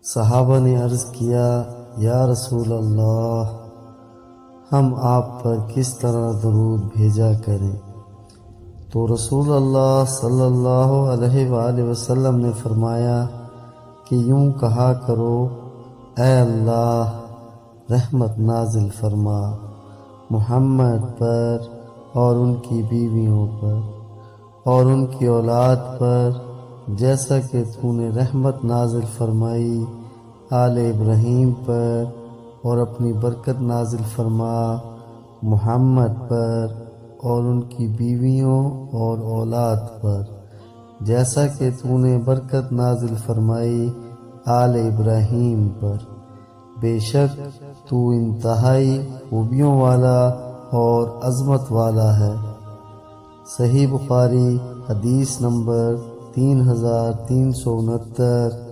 صحابہ نے عرض کیا یا رسول اللہ، ہم آپ پر کس طرح درود بھیجا کریں؟ تو رسول اللہ صلی اللہ علیہ وآلہ وسلم نے فرمایا کہ یوں کہا کرو، اے اللہ رحمت نازل فرما محمد پر اور ان کی بیویوں پر اور ان کی اولاد پر، جیسا کہ تو نے رحمت نازل فرمائی آل ابراہیم پر، اور اپنی برکت نازل فرما محمد پر اور ان کی بیویوں اور اولاد پر، جیسا کہ تو نے برکت نازل فرمائی آل ابراہیم پر۔ بے شک تو انتہائی خوبیوں والا اور عظمت والا ہے۔ صحیح بخاری حدیث نمبر 3369۔